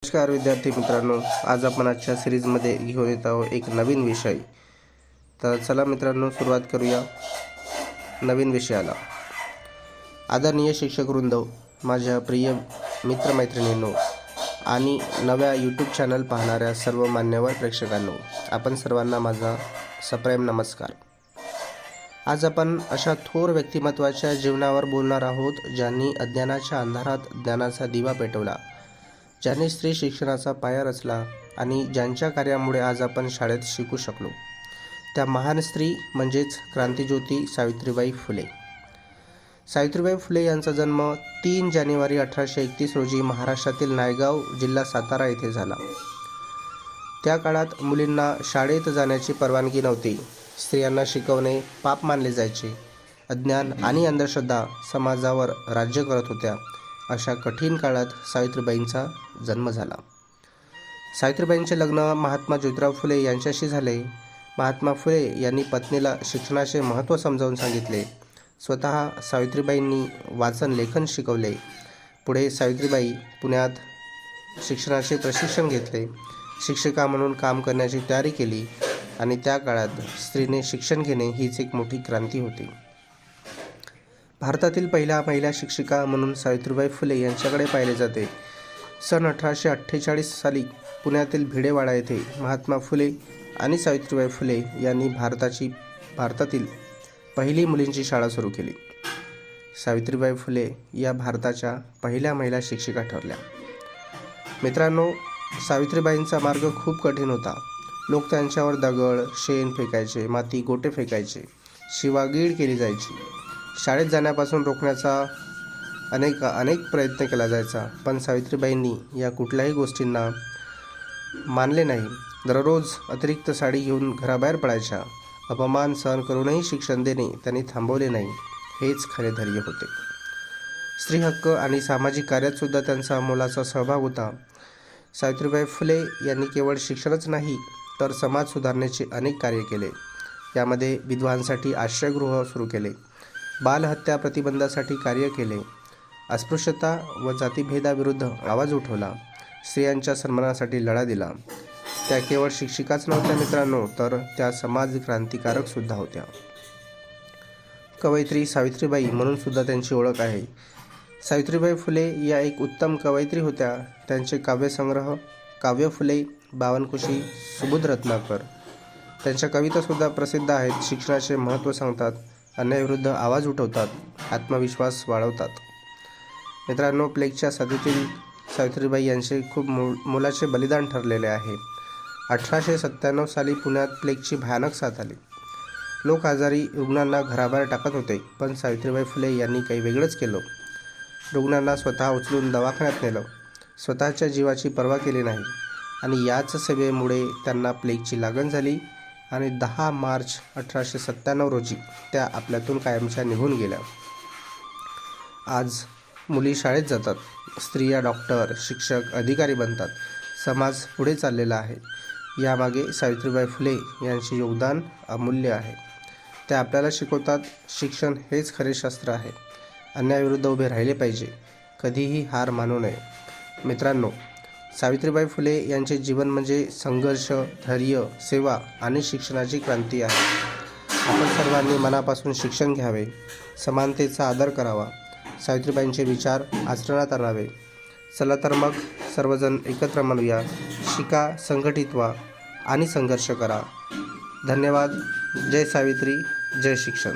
नमस्कार विद्यार्थी मित्रांनो, आज आपण आजच्या सिरीजमध्ये घेऊन येत आहोत एक नवीन विषय. तर चला मित्रांनो, सुरुवात करूया नवीन विषयाला. आदरणीय शिक्षक वृंद, माझ्या प्रिय मित्रमैत्रिणींनो आणि नव्या यूट्यूब चॅनल पाहणाऱ्या सर्व मान्यवर प्रेक्षकांनो, आपण सर्वांना माझा सप्रेम नमस्कार. आज आपण अशा थोर व्यक्तिमत्वाच्या जीवनावर बोलणार आहोत, ज्यांनी अज्ञानाच्या अंधारात ज्ञानाचा दिवा पेटवला, ज्यांनी स्त्री शिक्षणाचा पाया रचला आणि ज्यांच्या कार्यामुळे आज आपण शाळेत शिकू शकलो. त्या महान स्त्री म्हणजेच क्रांतिज्योती सावित्रीबाई फुले. सावित्रीबाई फुले यांचा जन्म 3 जानेवारी 1831 रोजी महाराष्ट्रातील नायगाव, जिल्हा सातारा येथे झाला. त्या काळात मुलींना शाळेत जाण्याची परवानगी नव्हती. स्त्रियांना शिकवणे पाप मानले जायचे. अज्ञान आणि अंधश्रद्धा समाजावर राज्य करत होत्या. अशा कठीण काळात सावित्रीबाईंचा जन्म झाला. सावित्रीबाईंचे लग्न महात्मा ज्योतिराव फुले यांच्याशी झाले. महात्मा फुले यांनी पत्नीला शिक्षणाचे महत्त्व समजावून सांगितले. स्वतः सावित्रीबाईंनी वाचन लेखन शिकवले. पुढे सावित्रीबाई पुण्यात शिक्षणाचे प्रशिक्षण घेतले. शिक्षिका म्हणून काम करण्याची तयारी केली आणि त्या काळात स्त्रीने शिक्षण घेणे हीच एक मोठी क्रांती होती. भारतातील पहिल्या महिला शिक्षिका म्हणून सावित्रीबाई फुले यांच्याकडे पाहिले जाते. सन 1848 साली पुण्यातील भिडेवाडा येथे महात्मा फुले आणि सावित्रीबाई फुले यांनी भारतातील पहिली मुलींची शाळा सुरू केली. सावित्रीबाई फुले या भारताच्या पहिल्या महिला शिक्षिका ठरल्या. मित्रांनो, सावित्रीबाईंचा मार्ग खूप कठीण होता. लोक त्यांच्यावर दगड, शेण फेकायचे, माती, गोटे फेकायचे, शिवागीड केली जायची. शाळेत जाण्यापासून रोखण्याचा अनेक प्रयत्न केला जायचा, पण सावित्रीबाईंनी या कुठल्याही गोष्टींना मानले नाही. दररोज अतिरिक्त साडी घेऊन घराबाहेर पडायच्या. अपमान सहन करूनही शिक्षण देणे त्यांनी थांबवले नाही. हेच खरे धैर्य होते. स्त्री हक्क आणि सामाजिक कार्यात सुद्धा त्यांचा मोलाचा सहभाग होता. सावित्रीबाई फुले यांनी केवळ शिक्षणच नाही तर समाज सुधारण्याचे अनेक कार्य केले. यामध्ये विधवांसाठी आश्रयगृह सुरू केले, बालहत्या प्रतिबंधासाठी कार्य केले, अस्पृश्यता व जातीभेदाविरुद्ध आवाज उठवला, स्त्रियांच्या सन्मानासाठी लढा दिला. त्या केवळ शिक्षिकाच नव्हत्या मित्रांनो, तर त्या समाज क्रांतिकारक सुद्धा होत्या. कवयित्री सावित्रीबाई म्हणून सुद्धा त्यांची ओळख आहे. सावित्रीबाई फुले या एक उत्तम कवयित्री होत्या. त्यांचे काव्यसंग्रह काव्य फुले, बावनकुशी, सुबोध रत्नाकर, त्यांच्या कवितासुद्धा प्रसिद्ध आहेत. शिक्षणाचे महत्त्व सांगतात, अन्यायाविरुद्ध आवाज उठवतात, आत्मविश्वास वाढवतात. मित्रांनो, प्लेगच्या साथीतील सावित्रीबाई यांचे खूप मोलाचे बलिदान ठरलेले आहे. 1897 साली पुण्यात प्लेगची भयानक साथ आली. लोक आजारी रुग्णांना घराबाहेर टाकत होते, पण सावित्रीबाई फुले यांनी काही वेगळंच केलं. रुग्णांना स्वतः उचलून दवाखान्यात नेलं. स्वतःच्या जीवाची पर्वा केली नाही आणि याच सेवेमुळे त्यांना प्लेगची लागण झाली आणि 10 मार्च 1897 रोजी त्या आपल्यातून कायमच्या निघून गेल्या. आज मुली शाळेत जातात, स्त्रिया डॉक्टर, शिक्षक, अधिकारी बनतात. समाज पुढे चाललेला आहे. यामागे सावित्रीबाई फुले यांचे योगदान अमूल्य आहे. त्या आपल्याला शिकवतात, शिक्षण हेच खरे शास्त्र आहे. अन्यायाविरुद्ध उभे राहिले पाहिजे, कधीही हार मानू नये. मित्रांनो, सावित्रीबाई फुले यांचे जीवन म्हणजे संघर्ष, धैर्य, सेवा आणि शिक्षणाची क्रांती आहे. आपण सर्वांनी मनापासून शिक्षण घ्यावे, समानतेचा आदर करावा, सावित्रीबाईंचे विचार आचरणात आणावे. चला तर मग सर्वजण एकत्र म्हणूया, शिका, संघटित व्हा आणि संघर्ष करा. धन्यवाद. जय सावित्री, जय शिक्षण.